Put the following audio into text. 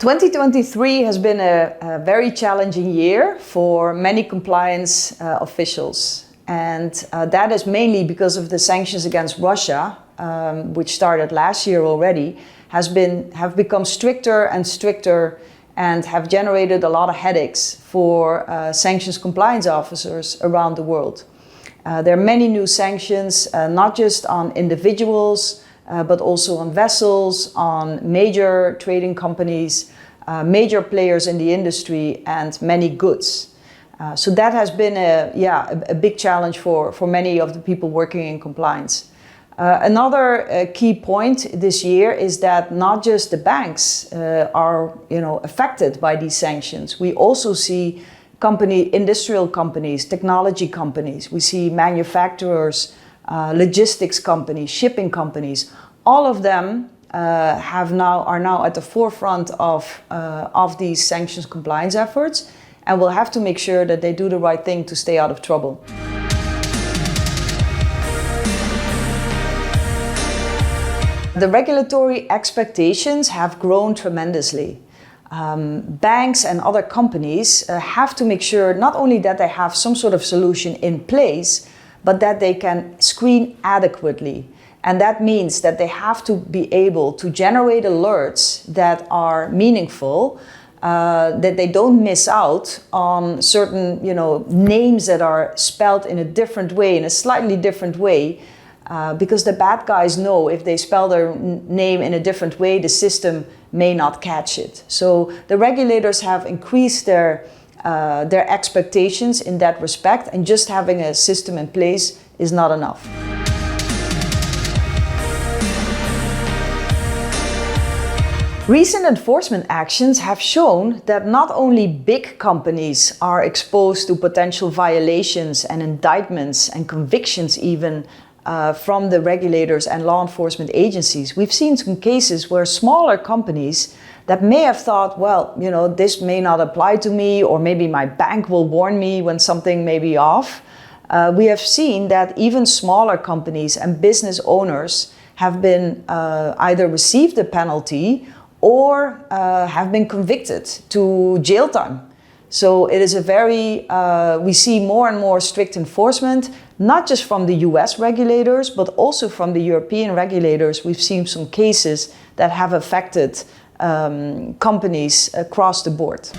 2023 has been a very challenging year for many compliance officials, and that is mainly because of the sanctions against Russia, which started last year already, have become stricter and stricter and have generated a lot of headaches for sanctions compliance officers around the world. There are many new sanctions, not just on individuals, but also on vessels, on major trading companies, major players in the industry, and many goods. So that has been a big challenge for many of the people working in compliance. Another key point this year is that not just the banks are affected by these sanctions. We also see industrial companies, technology companies. We see manufacturers, logistics companies, shipping companies. All of them are now at the forefront of these sanctions compliance efforts, and will have to make sure that they do the right thing to stay out of trouble. The regulatory expectations have grown tremendously. Banks and other companies have to make sure not only that they have some sort of solution in place, but that they can screen adequately. And that means that they have to be able to generate alerts that are meaningful, that they don't miss out on certain names that are spelled in a different way, in a slightly different way, because the bad guys know if they spell their name in a different way, the system may not catch it. So the regulators have increased their expectations in that respect, and just having a system in place is not enough. Recent enforcement actions have shown that not only big companies are exposed to potential violations and indictments and convictions even from the regulators and law enforcement agencies. We've seen some cases where smaller companies that may have thought, well, this may not apply to me, or maybe my bank will warn me when something may be off. We have seen that even smaller companies and business owners have been either received a penalty or have been convicted to jail time. So it is we see more and more strict enforcement, not just from the US regulators, but also from the European regulators. We've seen some cases that have affected companies across the board.